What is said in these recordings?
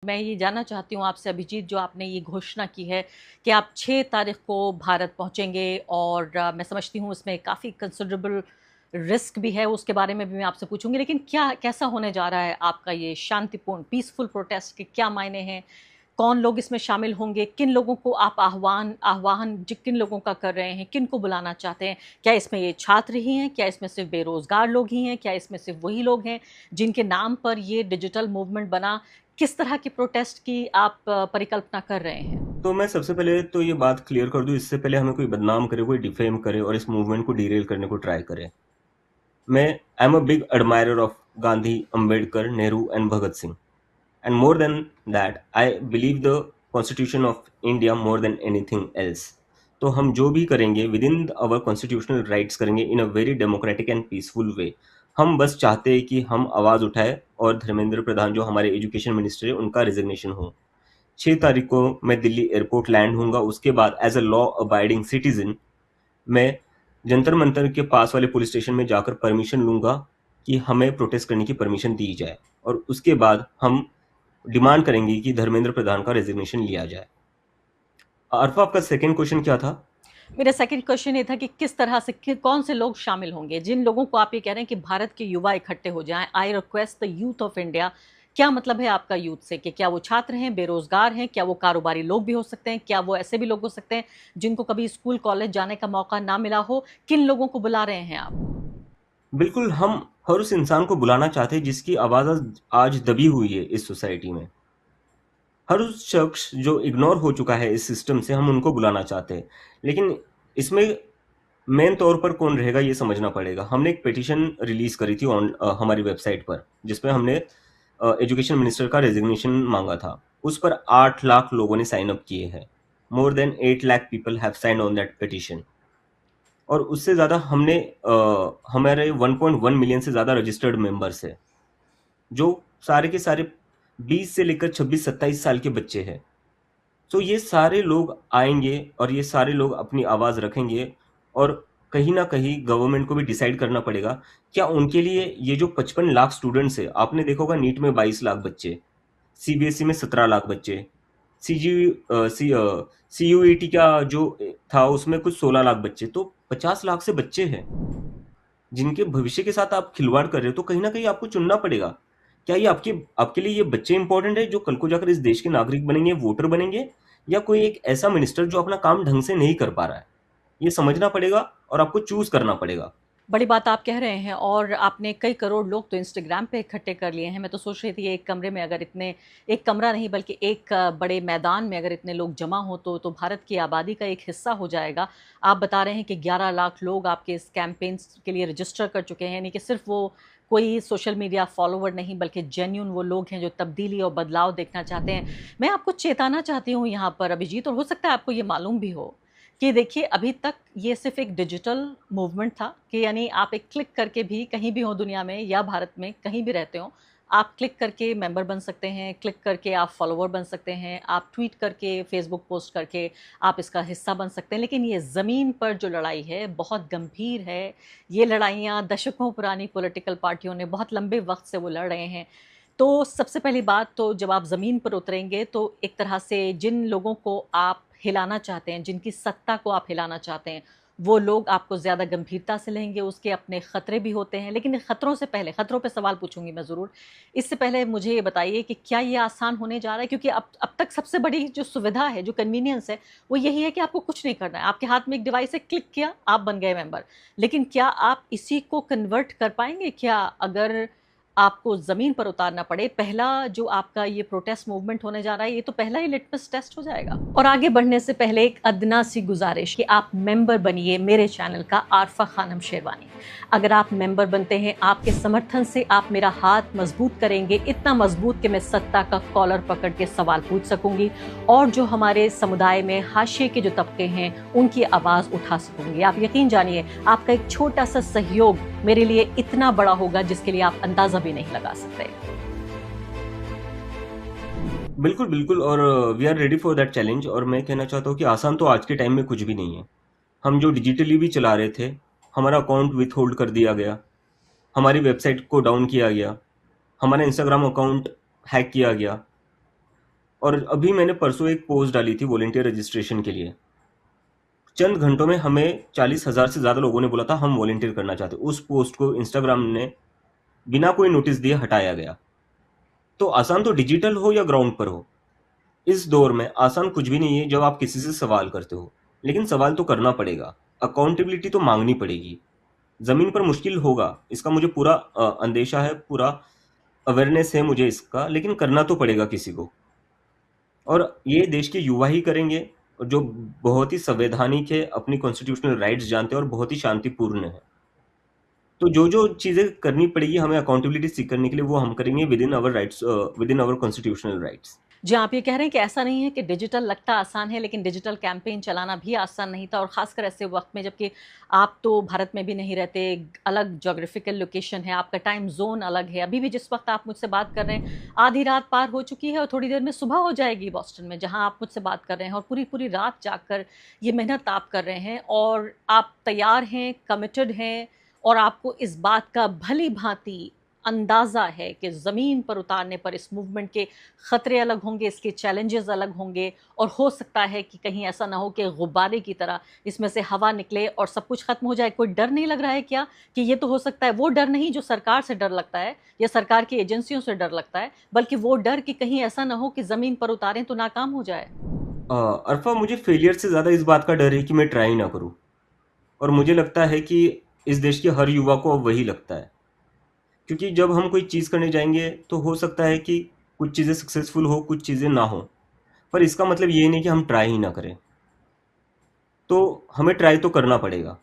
मैं ये जानना चाहती हूँ आपसे अभिजीत, जो आपने ये घोषणा की है कि आप 6 तारीख को भारत पहुँचेंगे और मैं समझती हूँ उसमें काफ़ी कंसिडरेबल रिस्क भी है, उसके बारे में भी मैं आपसे पूछूँगी। लेकिन क्या कैसा होने जा रहा है आपका ये शांतिपूर्ण पीसफुल प्रोटेस्ट के क्या मायने हैं? कौन लोग इसमें शामिल होंगे? किन लोगों को आप आह्वान किन लोगों का कर रहे हैं? किन को बुलाना चाहते हैं? क्या इसमें ये छात्र ही हैं? क्या इसमें सिर्फ़ बेरोज़गार लोग ही हैं? क्या इसमें सिर्फ़ वही लोग हैं जिनके नाम पर ये डिजिटल मूवमेंट बना? किस तरह की प्रोटेस्ट की आप परिकल्पना कर रहे हैं? तो मैं सबसे पहले तो ये बात क्लियर कर दूं, इससे पहले हमें कोई बदनाम करे, कोई डिफेम करे और इस मूवमेंट को डिरेल करने को ट्राई करे। मैं I am a big admirer of Gandhi, Ambedkar, Nehru and Bhagat Singh, and more than that I believe the constitution of India more than anything else. तो हम जो भी करेंगे within our constitutional rights करेंगे in a very democratic and peaceful way. हम बस चाहते हैं कि हम आवाज़ उठाए और धर्मेंद्र प्रधान जो हमारे एजुकेशन मिनिस्टर है उनका रिजिग्नेशन हो। 6 तारीख को मैं दिल्ली एयरपोर्ट लैंड होऊंगा। उसके बाद as a law abiding citizen मैं जंतर मंतर के पास वाले पुलिस स्टेशन में जाकर परमिशन लूंगा कि हमें प्रोटेस्ट करने की परमिशन दी जाए, और उसके बाद हम डिमांड करेंगे कि धर्मेंद्र प्रधान का रेजिग्नेशन लिया जाए। अर्फा, आपका सेकंड क्वेश्चन क्या था? मेरा सेकंड क्वेश्चन ये था कि किस तरह से कौन से लोग शामिल होंगे, जिन लोगों को आप ये कह रहे हैं कि भारत के युवा इकट्ठे हो जाएं, I request the youth of India. क्या मतलब है आपका यूथ से? कि क्या वो छात्र हैं, बेरोजगार हैं, क्या वो कारोबारी लोग भी हो सकते हैं, क्या वो ऐसे भी लोग हो सकते हैं जिनको कभी स्कूल कॉलेज जाने का मौका ना मिला हो? किन लोगों को बुला रहे हैं आप? बिल्कुल, हम हर उस इंसान को बुलाना चाहते हैं जिसकी आवाज़ आज दबी हुई है इस सोसाइटी में। हर उस शख्स जो इग्नोर हो चुका है इस सिस्टम से, हम उनको बुलाना चाहते हैं। लेकिन इसमें मेन तौर पर कौन रहेगा ये समझना पड़ेगा। हमने एक पिटीशन रिलीज करी थी हमारी वेबसाइट पर, जिसमें हमने एजुकेशन मिनिस्टर का रेजिग्नेशन मांगा था। उस पर 8 लाख लोगों ने साइन अप किए हैं। More than 8 lakh people have sign on that petition. और उससे ज़्यादा हमने हमारे 1.1 मिलियन से ज़्यादा रजिस्टर्ड मेंबर्स है, जो सारे के सारे 20 से लेकर 26-27 साल के बच्चे हैं। तो ये सारे लोग आएंगे और ये सारे लोग अपनी आवाज़ रखेंगे। और कहीं ना कहीं गवर्नमेंट को भी डिसाइड करना पड़ेगा क्या उनके लिए ये जो 55 लाख स्टूडेंट्स है, आपने देखा होगा नीट में 22 लाख बच्चे, सीबीएसई में 17 लाख बच्चे, सी जी सी यू ई टी का जो था उसमें कुछ 16 लाख बच्चे, तो 50 लाख से बच्चे हैं जिनके भविष्य के साथ आप खिलवाड़ कर रहे हो। तो कहीं ना कहीं आपको चुनना पड़ेगा, क्या ये आपके आपके लिए ये बच्चे इंपॉर्टेंट है जो कल को जाकर इस देश के नागरिक बनेंगे, वोटर बनेंगे, या कोई एक ऐसा मिनिस्टर जो अपना काम ढंग से नहीं कर पा रहा है। ये समझना पड़ेगा और आपको चूज करना पड़ेगा। बड़ी बात आप कह रहे हैं, और आपने कई करोड़ लोग तो इंस्टाग्राम पे इकट्ठे कर लिए हैं। मैं तो सोच रही थी एक कमरे में अगर इतने, एक कमरा नहीं बल्कि एक बड़े मैदान में अगर इतने लोग जमा हो तो भारत की आबादी का एक हिस्सा हो जाएगा। आप बता रहे हैं कि 11 लाख लोग आपके इस कैंपेन्स के लिए रजिस्टर कर चुके हैं, यानी कि सिर्फ वो कोई सोशल मीडिया फॉलोवर नहीं बल्कि जेन्यून वो लोग हैं जो तब्दीली और बदलाव देखना चाहते हैं। मैं आपको चेताना चाहती हूँ यहाँ पर अभिजीत, और हो सकता है आपको ये मालूम भी हो कि देखिए, अभी तक ये सिर्फ एक डिजिटल मूवमेंट था कि यानी आप एक क्लिक करके भी कहीं भी हो दुनिया में या भारत में कहीं भी रहते हो, आप क्लिक करके मेंबर बन सकते हैं, क्लिक करके आप फॉलोवर बन सकते हैं, आप ट्वीट करके, फेसबुक पोस्ट करके आप इसका हिस्सा बन सकते हैं। लेकिन ये ज़मीन पर जो लड़ाई है बहुत गंभीर है। ये लड़ाइयाँ दशकों पुरानी पॉलिटिकल पार्टियों ने बहुत लंबे वक्त से वो लड़ रहे हैं। तो सबसे पहली बात तो जब आप ज़मीन पर उतरेंगे तो एक तरह से जिन लोगों को आप हिलाना चाहते हैं, जिनकी सत्ता को आप हिलाना चाहते हैं, वो लोग आपको ज़्यादा गंभीरता से लेंगे। उसके अपने ख़तरे भी होते हैं, लेकिन ख़तरों से पहले, ख़तरों पे सवाल पूछूंगी मैं ज़रूर। इससे पहले मुझे ये बताइए कि क्या ये आसान होने जा रहा है? क्योंकि अब तक सबसे बड़ी जो सुविधा है, जो कन्वीनियंस है, वो यही है कि आपको कुछ नहीं करना है। आपके हाथ में एक डिवाइस है, क्लिक किया, आप बन गए मेंबर। लेकिन क्या आप इसी को कन्वर्ट कर पाएंगे? क्या अगर आपको ज़मीन पर उतारना पड़े, पहला जो आपका ये प्रोटेस्ट मूवमेंट होने जा रहा है, ये तो पहला ही लिटमस टेस्ट हो जाएगा। और आगे बढ़ने से पहले एक अदना सी गुजारिश कि आप मेंबर बनिए मेरे चैनल का, आरफा खानम शेरवानी। अगर आप मेंबर बनते हैं, आपके समर्थन से आप मेरा हाथ मजबूत करेंगे, इतना मजबूत कि मैं सत्ता का कॉलर पकड़ के सवाल पूछ सकूंगी और जो हमारे समुदाय में हाशिए के जो तबके हैं उनकी आवाज़ उठा सकूंगी। आप यकीन जानिए, आपका एक छोटा सा सहयोग मेरे लिए इतना बड़ा होगा जिसके लिए आप अंदाजा भी नहीं लगा सकते। बिल्कुल बिल्कुल, और we are ready for that challenge. और मैं कहना चाहता हूँ कि आसान तो आज के टाइम में कुछ भी नहीं है। हम जो डिजिटली भी चला रहे थे, हमारा अकाउंट विथ होल्ड कर दिया गया, हमारी वेबसाइट को डाउन किया गया, हमारा इंस्टाग्राम अकाउंट हैक किया गया। और अभी मैंने परसों एक पोस्ट डाली थी वॉलंटियर रजिस्ट्रेशन के लिए। चंद घंटों में हमें 40,000 से ज़्यादा लोगों ने बोला था हम वॉलंटियर करना चाहते। उस पोस्ट को इंस्टाग्राम ने बिना कोई नोटिस दिए हटाया गया। तो आसान तो डिजिटल हो या ग्राउंड पर हो, इस दौर में आसान कुछ भी नहीं है जब आप किसी से सवाल करते हो। लेकिन सवाल तो करना पड़ेगा, अकाउंटेबिलिटी तो मांगनी पड़ेगी। जमीन पर मुश्किल होगा, इसका मुझे पूरा अंदेशा है, पूरा अवेयरनेस है मुझे इसका, लेकिन करना तो पड़ेगा किसी को। और ये देश के युवा ही करेंगे, और जो बहुत ही संवैधानिक है, अपनी कॉन्स्टिट्यूशनल राइट्स जानते हैं और बहुत ही शांतिपूर्ण है। तो जो जो चीज़ें करनी पड़ेगी हमें अकाउंटेबिलिटी सीख करने के लिए, वो हम करेंगे within our rights, within our constitutional rights. जी, आप ये कह रहे हैं कि ऐसा नहीं है कि डिजिटल लगता आसान है, लेकिन डिजिटल कैंपेन चलाना भी आसान नहीं था, और ख़ासकर ऐसे वक़्त में जबकि आप तो भारत में भी नहीं रहते, अलग ज्योग्राफिकल लोकेशन है, आपका टाइम ज़ोन अलग है। अभी भी जिस वक़्त आप मुझसे बात कर रहे हैं, आधी रात पार हो चुकी है और थोड़ी देर में सुबह हो जाएगी बॉस्टन में, जहाँ आप मुझसे बात कर रहे हैं, और पूरी-पूरी रात जागकर ये मेहनत आप कर रहे हैं, और आप तैयार हैं, कमिटेड हैं, और आपको इस बात का भली-भाँति अंदाज़ा है कि ज़मीन पर उतारने पर इस मूवमेंट के ख़तरे अलग होंगे, इसके चैलेंजेस अलग होंगे, और हो सकता है कि कहीं ऐसा ना हो कि गुब्बारे की तरह इसमें से हवा निकले और सब कुछ ख़त्म हो जाए। कोई डर नहीं लग रहा है क्या कि ये तो हो सकता है, वो डर नहीं जो सरकार से डर लगता है या सरकार की एजेंसियों से डर लगता है, बल्कि वो डर कि कहीं ऐसा ना हो कि ज़मीन पर उतारें तो नाकाम हो जाए? अरफा, मुझे फेलियर से ज़्यादा इस बात का डर है कि मैं ट्राई ना करूं। और मुझे लगता है कि इस देश के हर युवा को अब वही लगता है, क्योंकि जब हम कोई चीज़ करने जाएंगे तो हो सकता है कि कुछ चीज़ें सक्सेसफुल हो, कुछ चीज़ें ना हो, पर इसका मतलब ये नहीं कि हम ट्राई ही ना करें। तो हमें ट्राई तो करना पड़ेगा।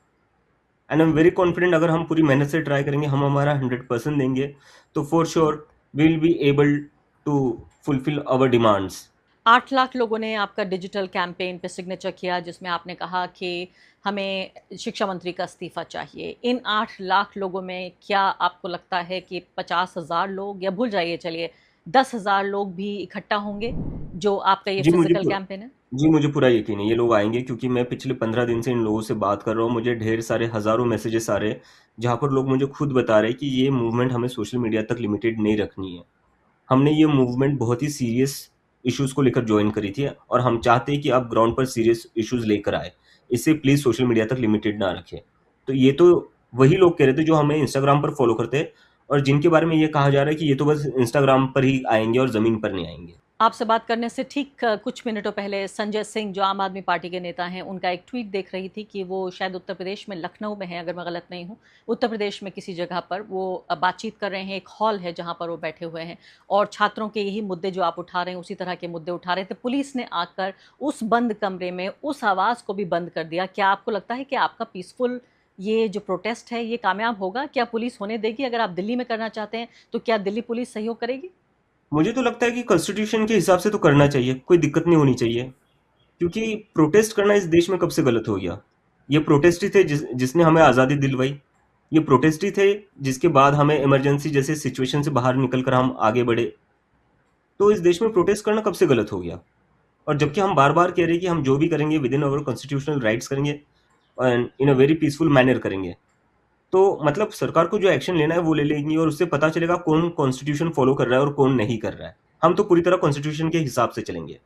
And I am very confident, अगर हम पूरी मेहनत से ट्राई करेंगे, हम हमारा 100% देंगे, तो for sure we will be able to fulfil our demands. 8 lakh लोगों ने आपका डिजिटल कैंपेन पे सिग्नेचर किया, जिसमें आपने कहा कि हमें शिक्षा मंत्री का इस्तीफ़ा चाहिए। इन 8 लाख लोगों में क्या आपको लगता है कि 50,000 लोग, या भूल जाइए चलिए 10,000 लोग भी इकट्ठा होंगे, जो आपका ये जी मुझे फिज़िकल पूरा कैंपेन है? जी, मुझे पूरा यकीन है ये लोग आएँगे, क्योंकि मैं पिछले 15 दिन से इन लोगों से बात कर रहा हूँ। मुझे ढेर सारे हज़ारों मैसेजेस आ रहे हैं, जहाँ पर लोग मुझे खुद बता रहे हैं कि ये मूवमेंट हमें सोशल मीडिया तक लिमिटेड नहीं रखनी है। हमने ये मूवमेंट बहुत ही सीरियस इश्यूज़ को लेकर जॉइन करी थी, और हम चाहते हैं कि आप ग्राउंड पर सीरियस इश्यूज़ लेकर आएँ। इसे प्लीज़ सोशल मीडिया तक लिमिटेड ना रखें। तो ये तो वही लोग कह रहे थे जो हमें इंस्टाग्राम पर फ़ॉलो करते हैं, और जिनके बारे में ये कहा जा रहा है कि ये तो बस इंस्टाग्राम पर ही आएँगे और ज़मीन पर नहीं आएँगे। आपसे बात करने से ठीक कुछ मिनटों पहले संजय सिंह, जो आम आदमी पार्टी के नेता हैं, उनका एक ट्वीट देख रही थी कि वो शायद उत्तर प्रदेश में लखनऊ में हैं, अगर मैं गलत नहीं हूँ। उत्तर प्रदेश में किसी जगह पर वो बातचीत कर रहे हैं, एक हॉल है जहाँ पर वो बैठे हुए हैं, और छात्रों के यही मुद्दे जो आप उठा रहे हैं, उसी तरह के मुद्दे उठा रहे थे। पुलिस ने आकर उस बंद कमरे में उस आवाज़ को भी बंद कर दिया। क्या आपको लगता है कि आपका पीसफुल ये जो प्रोटेस्ट है, ये कामयाब होगा? क्या पुलिस होने देगी? अगर आप दिल्ली में करना चाहते हैं, तो क्या दिल्ली पुलिस सहयोग करेगी? मुझे तो लगता है कि कॉन्स्टिट्यूशन के हिसाब से तो करना चाहिए, कोई दिक्कत नहीं होनी चाहिए। क्योंकि प्रोटेस्ट करना इस देश में कब से गलत हो गया? ये प्रोटेस्ट ही थे जिसने हमें आज़ादी दिलवाई। ये प्रोटेस्ट ही थे जिसके बाद हमें इमरजेंसी जैसे सिचुएशन से बाहर निकल कर हम आगे बढ़े। तो इस देश में प्रोटेस्ट करना कब से गलत हो गया? और जबकि हम बार बार कह रहे हैं कि हम जो भी करेंगे within our constitutional rights करेंगे, and in a very peaceful manner करेंगे। तो मतलब सरकार को जो एक्शन लेना है वो ले लेंगी, और उससे पता चलेगा कौन कॉन्स्टिट्यूशन फॉलो कर रहा है और कौन नहीं कर रहा है। हम तो पूरी तरह कॉन्स्टिट्यूशन के हिसाब से चलेंगे।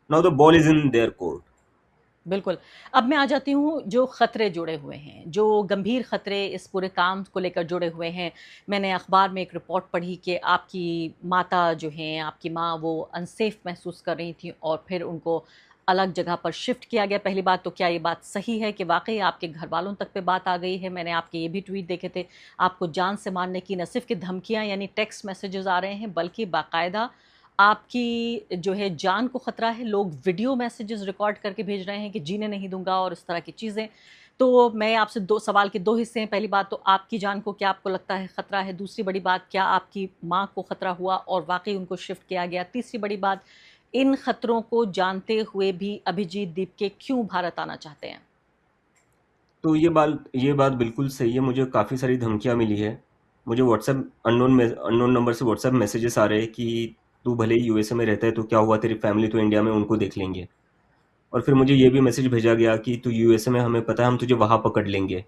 Now the ball is in their court. बिल्कुल। अब मैं आ जाती हूँ जो ख़तरे जुड़े हुए हैं, जो गंभीर ख़तरे इस पूरे काम को लेकर जुड़े हुए हैं। मैंने अख़बार में एक रिपोर्ट पढ़ी कि आपकी माता जो हैं, आपकी माँ, वो अनसेफ़ महसूस कर रही थीं और फिर उनको अलग जगह पर शिफ्ट किया गया। पहली बात तो क्या ये बात सही है कि वाक़ई आपके घरवालों तक पे बात आ गई है? मैंने आपके ये भी ट्वीट देखे थे, आपको जान से मारने की न सिर्फ़ कि धमकियाँ यानी टेक्स्ट मैसेजेस आ रहे हैं, बल्कि बाकायदा आपकी जो है जान को ख़तरा है। लोग वीडियो मैसेजेस रिकॉर्ड करके भेज रहे हैं कि जीने नहीं दूँगा और इस तरह की चीज़ें। तो मैं आपसे 2 सवाल के 2 हिस्से हैं। पहली बात तो आपकी जान को क्या आपको लगता है ख़तरा है? दूसरी बड़ी बात, क्या आपकी माँ को ख़तरा हुआ और वाक़ई उनको शिफ्ट किया गया? तीसरी बड़ी बात, इन ख़तरों को जानते हुए भी अभिजीत दीपके क्यों भारत आना चाहते हैं? तो ये बात बिल्कुल सही है। मुझे काफ़ी सारी धमकियाँ मिली है। मुझे व्हाट्सएप अननोन नंबर से व्हाट्सएप मैसेजेस आ रहे हैं कि तू भले ही यूएसए में रहता है तो क्या हुआ, तेरी फैमिली तो इंडिया में, उनको देख लेंगे। और फिर मुझे ये भी मैसेज भेजा गया कि तू यूएसए में, हमें पता है, हम तुझे वहाँ पकड़ लेंगे।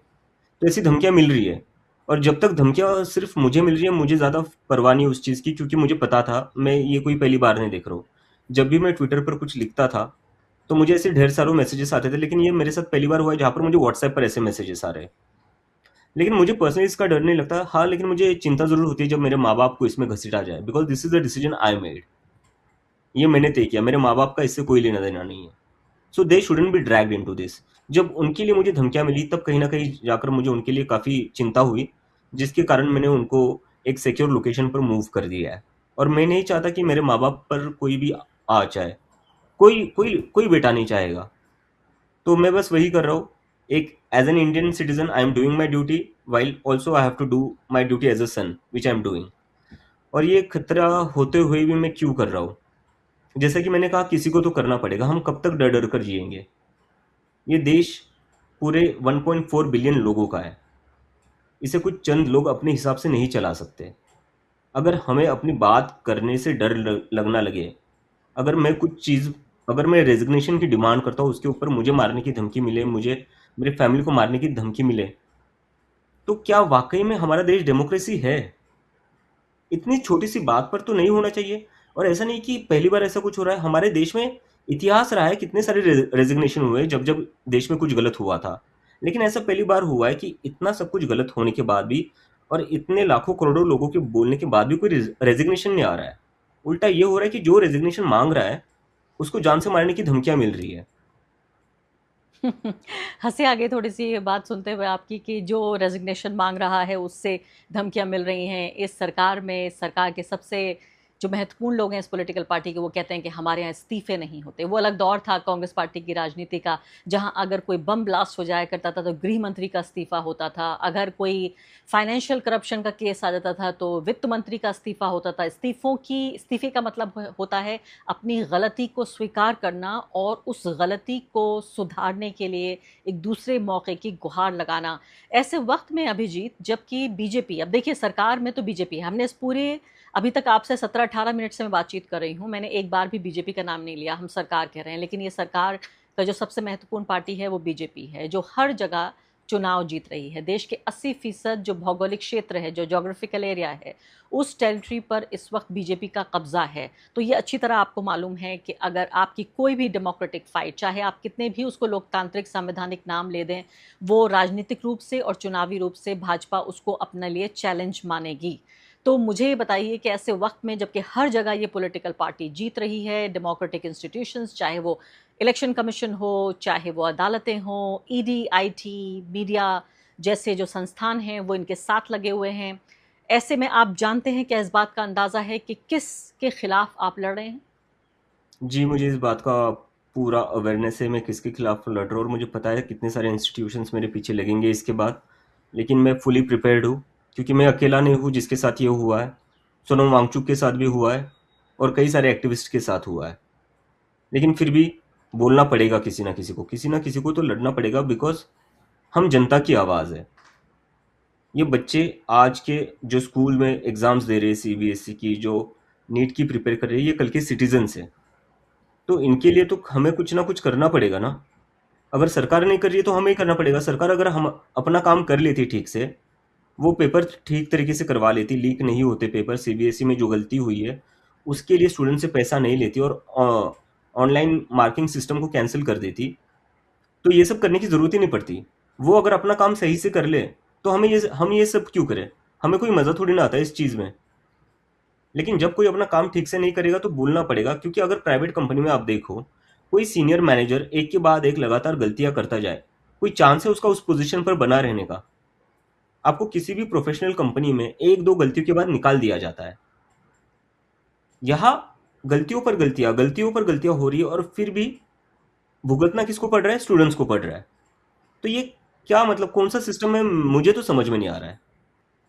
तो ऐसी धमकियाँ मिल रही है। और जब तक धमकियाँ सिर्फ मुझे मिल रही है, मुझे ज़्यादा परवाह नहीं उस चीज़ की, क्योंकि मुझे पता था मैं ये कोई पहली बार नहीं देख रहा हूँ। जब भी मैं ट्विटर पर कुछ लिखता था, तो मुझे ऐसे ढेर सारे मैसेजेस आते थे, लेकिन ये मेरे साथ पहली बार हुआ है जहाँ पर मुझे व्हाट्सएप पर ऐसे मैसेजेस आ रहे हैं। लेकिन मुझे पर्सनली इसका डर नहीं लगता। हाँ, लेकिन मुझे चिंता ज़रूर होती है जब मेरे माँ-बाप को इसमें घसीटा जाए, because this is the decision I made. ये मैंने तय किया, मेरे माँ-बाप का इससे कोई लेना-देना नहीं है। So they shouldn't be dragged into this. जब उनके लिए मुझे धमकियाँ मिली, तब कहीं न कहीं जाकर मुझे उनके लिए काफ़ी चिंता हुई, जिसके कारण मैंने उनको एक सिक्योर लोकेशन पर मूव कर दिया है। और मैं नहीं चाहता कि मेरे माँ-बाप पर कोई भी आ जाए। कोई बेटा नहीं चाहेगा। तो मैं बस वही कर रहा हूँ। एक as an Indian citizen I am doing my duty, while also I have to do my duty as a son which I am doing. और ये खतरा होते हुए भी मैं क्यों कर रहा हूँ? जैसा कि मैंने कहा, किसी को तो करना पड़ेगा। हम कब तक डर-डर कर जिएँगे? ये देश पूरे 1.4 बिलियन लोगों का है। इसे कुछ चंद लोग अपने हिसाब से नहीं चला सकते। अगर हमें अपनी बात करने से डर लगना लगे, अगर मैं कुछ चीज़ अगर मैं रेजिग्नेशन की डिमांड करता हूँ, उसके ऊपर मुझे मारने की धमकी मिले, मुझे मेरे फैमिली को मारने की धमकी मिले, तो क्या वाकई में हमारा देश डेमोक्रेसी है? इतनी छोटी सी बात पर तो नहीं होना चाहिए। और ऐसा नहीं कि पहली बार ऐसा कुछ हो रहा है। हमारे देश में इतिहास रहा है, कितने सारे रेजिग्नेशन हुए जब जब देश में कुछ गलत हुआ था। लेकिन ऐसा पहली बार हुआ है कि इतना सब कुछ गलत होने के बाद भी, और इतने लाखों करोड़ों लोगों के बोलने के बाद भी, कोई रेजिग्नेशन नहीं आ रहा है। उल्टा ये हो रहा है कि जो रेजिग्नेशन मांग रहा है, उसको जान से मारने की धमकियां मिल रही है। हँसी आ गई थोड़ी-सी ये बात सुनते हुए आपकी कि जो रेज़िग्नेशन माँग रहा है, उससे धमकियाँ मिल रही हैं। इस सरकार में सरकार के सबसे जो महत्वपूर्ण लोग हैं इस पॉलिटिकल पार्टी के, वो कहते हैं कि हमारे यहाँ इस्तीफ़े नहीं होते। वो अलग दौर था कांग्रेस पार्टी की राजनीति का, जहाँ अगर कोई बम ब्लास्ट हो जाया करता था, तो गृह मंत्री का इस्तीफ़ा होता था। अगर कोई फाइनेंशियल करप्शन का केस आ जाता था, तो वित्त मंत्री का इस्तीफ़ा होता था। इस्तीफ़े का मतलब होता है अपनी गलती को स्वीकार करना और उस गलती को सुधारने के लिए एक दूसरे मौके की गुहार लगाना। ऐसे वक्त में अभिजीत, जबकि बीजेपी, अब देखिए सरकार में तो बीजेपी है, हमने इस पूरे अभी तक आपसे 17-18 मिनट से मैं बातचीत कर रही हूँ, मैंने एक बार भी बीजेपी का नाम नहीं लिया, हम सरकार कह रहे हैं, लेकिन ये सरकार का जो सबसे महत्वपूर्ण पार्टी है वो बीजेपी है, जो हर जगह चुनाव जीत रही है। देश के 80% जो भौगोलिक क्षेत्र है, जो जोग्राफिकल एरिया है, उस टेरिटरी पर इस वक्त बीजेपी का कब्जा है। तो ये अच्छी तरह आपको मालूम है कि अगर आपकी कोई भी डेमोक्रेटिक फाइट, चाहे आप कितने भी उसको लोकतांत्रिक संवैधानिक नाम ले दें, वो राजनीतिक रूप से और चुनावी रूप से भाजपा उसको अपने लिए चैलेंज मानेगी। तो मुझे ये बताइए कि ऐसे वक्त में जबकि हर जगह ये पॉलिटिकल पार्टी जीत रही है, डेमोक्रेटिक इंस्टीट्यूशंस, चाहे वो इलेक्शन कमीशन हो, चाहे वो अदालतें हों, ईडी, आईटी, मीडिया जैसे जो संस्थान हैं वो इनके साथ लगे हुए हैं, ऐसे में आप जानते हैं, क्या इस बात का अंदाज़ा है कि किस के खिलाफ आप लड़ रहे हैं? जी, मुझे इस बात का पूरा अवेयरनेस है, मैं किसके खिलाफ लड़ रहा हूँ, और मुझे पता है कितने सारे इंस्टीट्यूशंस मेरे पीछे लगेंगे इसके बाद। लेकिन मैं फुली प्रिपेयर्ड हूँ, क्योंकि मैं अकेला नहीं हूँ जिसके साथ ये हुआ है। सोनम वांगचुक के साथ भी हुआ है, और कई सारे एक्टिविस्ट के साथ हुआ है। लेकिन फिर भी बोलना पड़ेगा, किसी ना किसी को तो लड़ना पड़ेगा, बिकॉज़ हम जनता की आवाज़ है। ये बच्चे आज के जो स्कूल में एग्ज़ाम्स दे रहे हैं, सीबीएसई की, जो नीट की प्रिपेयर कर रहे हैं, ये कल के सिटीज़न्स हैं। तो इनके लिए तो हमें कुछ ना कुछ करना पड़ेगा ना। अगर सरकार नहीं कर रही है तो हमें ही करना पड़ेगा। सरकार अगर हम अपना काम कर लेती ठीक से, वो पेपर ठीक तरीके से करवा लेती, लीक नहीं होते पेपर, सीबीएसई में जो गलती हुई है उसके लिए स्टूडेंट से पैसा नहीं लेती, और ऑनलाइन मार्किंग सिस्टम को कैंसिल कर देती, तो ये सब करने की ज़रूरत ही नहीं पड़ती। वो अगर अपना काम सही से कर ले, तो हम ये सब क्यों करें? हमें कोई मज़ा थोड़ी ना आता है इस चीज़ में। लेकिन जब कोई अपना काम ठीक से नहीं करेगा तो बोलना पड़ेगा, क्योंकि अगर प्राइवेट कंपनी में आप देखो, कोई सीनियर मैनेजर एक के बाद एक लगातार गलतियां करता जाए, कोई चांस है उसका उस पोजीशन पर बना रहने का? आपको किसी भी प्रोफेशनल कंपनी में एक दो गलतियों के बाद निकाल दिया जाता है। यहाँ गलतियों पर गलतियां हो रही है, और फिर भी भुगतना किसको पड़ रहा है? स्टूडेंट्स को पड़ रहा है। तो ये क्या मतलब, कौन सा सिस्टम है? मुझे तो समझ में नहीं आ रहा है।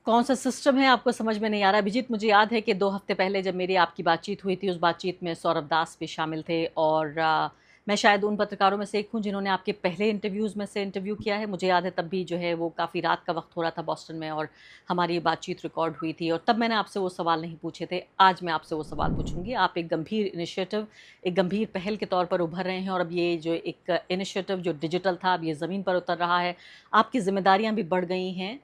कौन सा सिस्टम है आपको समझ में नहीं आ रहा? अभिजीत, मुझे याद है कि 2 हफ्ते पहले जब मेरी आपकी बातचीत हुई थी, उस बातचीत में सौरभ दास भी शामिल थे, और मैं शायद उन पत्रकारों में से एक हूँ जिन्होंने आपके पहले इंटरव्यूज़ में से इंटरव्यू किया है। मुझे याद है तब भी जो है वो काफ़ी रात का वक्त हो रहा था बॉस्टन में, और हमारी ये बातचीत रिकॉर्ड हुई थी, और तब मैंने आपसे वो सवाल नहीं पूछे थे। आज मैं आपसे वो सवाल पूछूंगी। आप एक गंभीर इनिशिएटिव, एक गंभीर पहल के तौर पर उभर रहे हैं, और अब ये जो एक इनिशिएटिव जो डिजिटल था, अब ये ज़मीन पर उतर रहा है। आपकी जिम्मेदारियां भी बढ़ गई हैं,